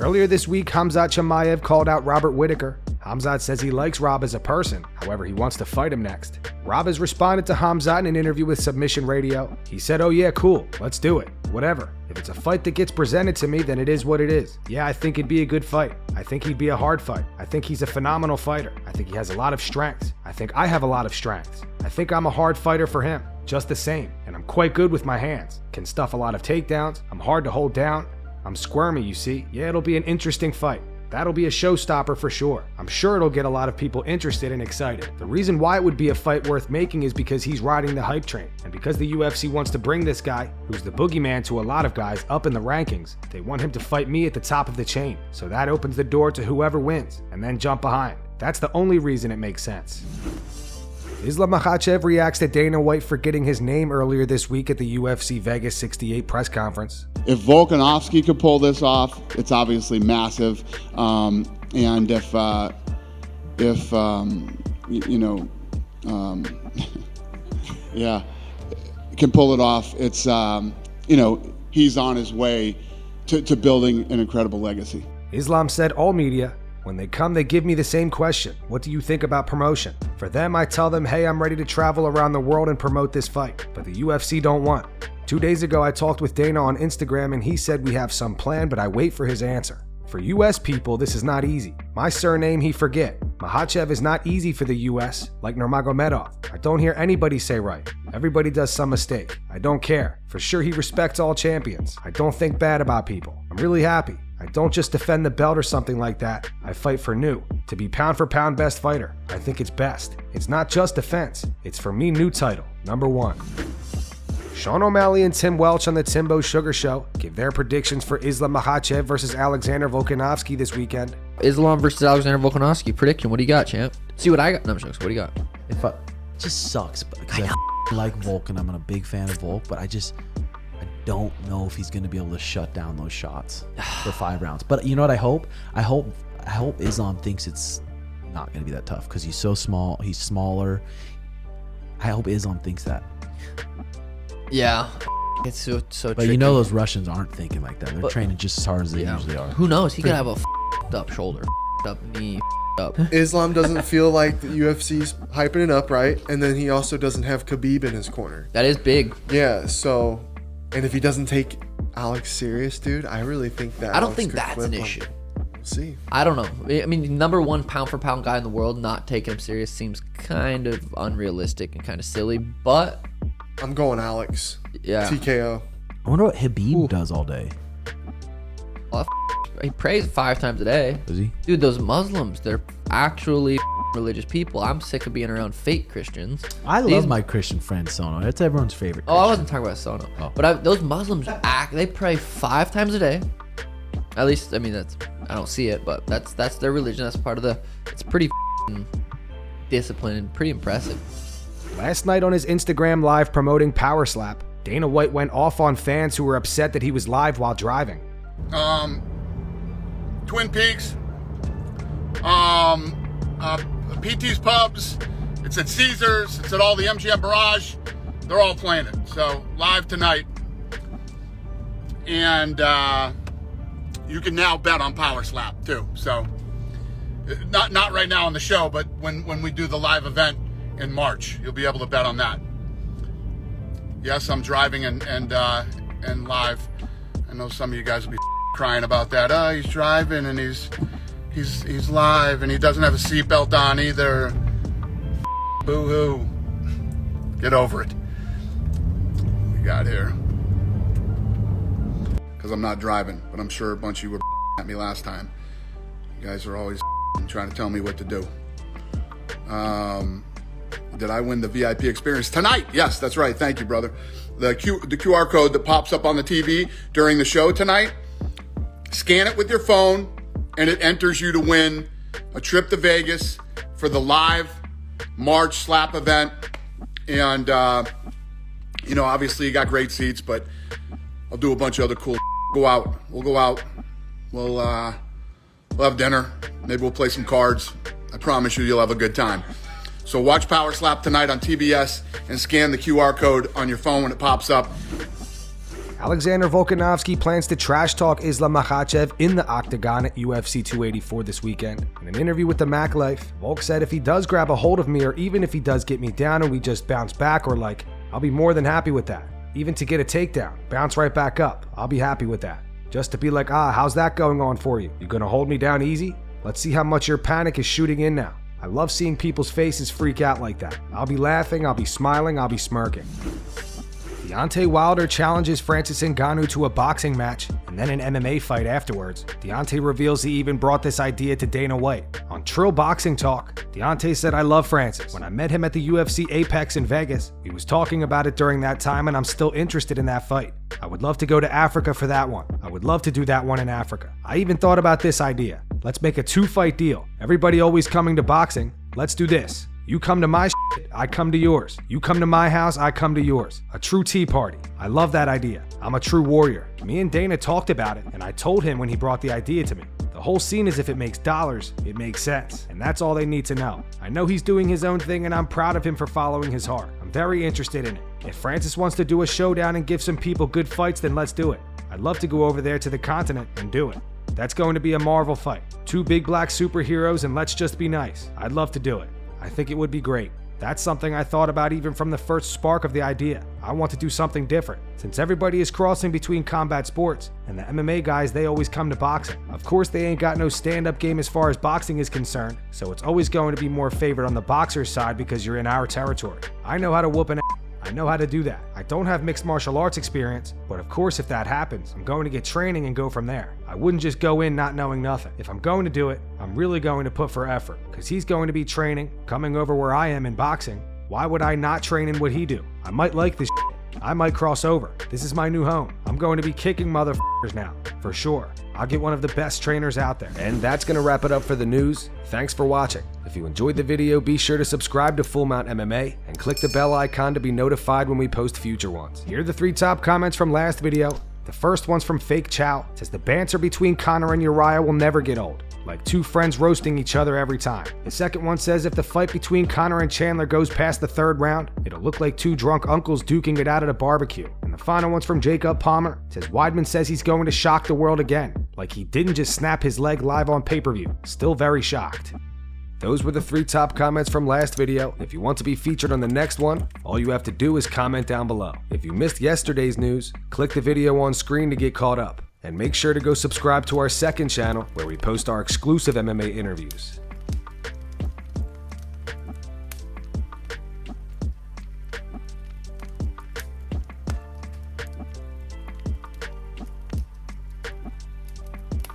Earlier this week, Khamzat Chimaev called out Robert Whittaker. Khamzat says he likes Rob as a person, however he wants to fight him next. Rob has responded to Khamzat in an interview with Submission Radio. He said, "Oh yeah, cool, let's do it. Whatever. If it's a fight that gets presented to me, then it is what it is. Yeah, I think it'd be a good fight. I think he'd be a hard fight. I think he's a phenomenal fighter. I think he has a lot of strengths. I think I have a lot of strengths. I think I'm a hard fighter for him, just the same. And I'm quite good with my hands. Can stuff a lot of takedowns. I'm hard to hold down. I'm squirmy, you see. Yeah, it'll be an interesting fight. That'll be a showstopper for sure. I'm sure it'll get a lot of people interested and excited. The reason why it would be a fight worth making is because he's riding the hype train. And because the UFC wants to bring this guy, who's the boogeyman to a lot of guys, up in the rankings, they want him to fight me at the top of the chain. So that opens the door to whoever wins, and then jump behind. That's the only reason it makes sense." Islam Makhachev reacts to Dana White for getting his name earlier this week at the UFC Vegas 68 press conference. If Volkanovski could pull this off, it's obviously massive. And if yeah, can pull it off, it's, he's on his way to building an incredible legacy. Islam said all media, "When they come, they give me the same question. What do you think about promotion? For them, I tell them, hey, I'm ready to travel around the world and promote this fight. But the UFC don't want." 2 days ago, I talked with Dana on Instagram and he said we have some plan, but I wait for his answer. For US people, this is not easy. My surname, he forget. Makhachev is not easy for the US, like Nurmagomedov. I don't hear anybody say right. Everybody does some mistake. I don't care. For sure, he respects all champions. I don't think bad about people. I'm really happy. I don't just defend the belt or something like that. I fight for new, to be pound for pound best fighter. I think it's best. It's not just defense. It's for me new title, #1. Sean O'Malley and Tim Welch on the Timbo Sugar Show give their predictions for Islam Makhachev versus Alexander Volkanovski this weekend. Islam versus Alexander Volkanovski. Prediction, what do you got, champ? See what I got. No, I'm joking. What do you got? It just sucks because I like Volk and I'm a big fan of Volk, but I don't know if he's going to be able to shut down those shots for 5 rounds. But you know what I hope? I hope Islam thinks it's not going to be that tough because he's so small. He's smaller. I hope Islam thinks that. Yeah. It's so But tricky. you know those Russians aren't thinking like that. They're training just as hard as they usually are. Who knows? He could have a up shoulder, up knee, up. Islam doesn't feel like the UFC's hyping it up, right? And then he also doesn't have Khabib in his corner. That is big. Yeah, so... And if he doesn't take Alex serious, dude, I really think that I don't think that's an issue. We'll see. I don't know. I mean, #1 pound for pound guy in the world, not taking him serious seems kind of unrealistic and kind of silly, but... I'm going Alex. Yeah. TKO. I wonder what Khabib does all day. Well, he prays 5 times a day. Does he? Dude, those Muslims, they're actually religious people. I'm sick of being around fake Christians. I love my Christian friend Sono. That's everyone's favorite Oh, Christian. I wasn't talking about Sono. Oh. But those Muslims they pray 5 times a day. At least, I mean, I don't see it, but that's their religion. That's part of it's pretty disciplined and pretty impressive. Last night on his Instagram live promoting Power Slap, Dana White went off on fans who were upset that he was live while driving. Twin Peaks, PT's Pubs, it's at Caesars, it's at all the MGM Barrage, they're all playing it. So live tonight. And you can now bet on Power Slap too. So not right now on the show, but when we do the live event in March, you'll be able to bet on that. Yes, I'm driving and live. I know some of you guys will be crying about that. Oh, he's driving and he's live and he doesn't have a seatbelt on either. Boo-hoo. Get over it. What we got here? Because I'm not driving, but I'm sure a bunch of you were at me last time. You guys are always trying to tell me what to do. Did I win the VIP experience tonight? Yes, that's right. Thank you, brother. The QR code that pops up on the TV during the show tonight, scan it with your phone, and it enters you to win a trip to Vegas for the live March Slap event. And, obviously you got great seats, but I'll do a bunch of other cool. We'll go out. We'll have dinner. Maybe we'll play some cards. I promise you'll have a good time. So watch Power Slap tonight on TBS and scan the QR code on your phone when it pops up. Alexander Volkanovski plans to trash talk Islam Makhachev in the octagon at UFC 284 this weekend. In an interview with the Mac Life, Volk said if he does grab a hold of me, or even if he does get me down and we just bounce back, or like, I'll be more than happy with that. Even to get a takedown, bounce right back up, I'll be happy with that. Just to be like, how's that going on for you? You gonna hold me down easy? Let's see how much your panic is shooting in now. I love seeing people's faces freak out like that. I'll be laughing, I'll be smiling, I'll be smirking. Deontay Wilder challenges Francis Ngannou to a boxing match and then an MMA fight afterwards. Deontay reveals he even brought this idea to Dana White. On Trill Boxing Talk, Deontay said, I love Francis. When I met him at the UFC Apex in Vegas, we was talking about it during that time and I'm still interested in that fight. I would love to go to Africa for that one. I would love to do that one in Africa. I even thought about this idea. Let's make a 2-fight deal. Everybody always coming to boxing. Let's do this. You come to my shit, I come to yours. You come to my house, I come to yours. A true tea party. I love that idea. I'm a true warrior. Me and Dana talked about it, and I told him when he brought the idea to me. The whole scene is if it makes dollars, it makes sense. And that's all they need to know. I know he's doing his own thing, and I'm proud of him for following his heart. I'm very interested in it. If Francis wants to do a showdown and give some people good fights, then let's do it. I'd love to go over there to the continent and do it. That's going to be a Marvel fight. 2 big black superheroes, and let's just be nice. I'd love to do it. I think it would be great. That's something I thought about even from the first spark of the idea. I want to do something different. Since everybody is crossing between combat sports, and the MMA guys, they always come to boxing. Of course, they ain't got no stand-up game as far as boxing is concerned, so it's always going to be more favored on the boxer's side because you're in our territory. I know how to whoop an ass. I know how to do that. I don't have mixed martial arts experience, but of course if that happens, I'm going to get training and go from there. I wouldn't just go in not knowing nothing. If I'm going to do it, I'm really going to put for effort, because he's going to be training, coming over where I am in boxing. Why would I not train in what he do? I might like this shit. I might cross over. This is my new home. I'm going to be kicking motherfuckers now, for sure. I'll get one of the best trainers out there. And that's going to wrap it up for the news. Thanks for watching. If you enjoyed the video, be sure to subscribe to Full Mount MMA and click the bell icon to be notified when we post future ones. Here are the 3 top comments from last video. The first one's from Fake Chow. It says the banter between Conor and Uriah will never get old. Like 2 friends roasting each other every time. The second one says if the fight between Conor and Chandler goes past the 3rd round, it'll look like 2 drunk uncles duking it out at a barbecue. And the final one's from Jacob Palmer. It says Weidman says he's going to shock the world again. Like he didn't just snap his leg live on pay-per-view. Still very shocked. Those were the 3 top comments from last video. If you want to be featured on the next one, all you have to do is comment down below. If you missed yesterday's news, click the video on screen to get caught up. And make sure to go subscribe to our second channel where we post our exclusive MMA interviews.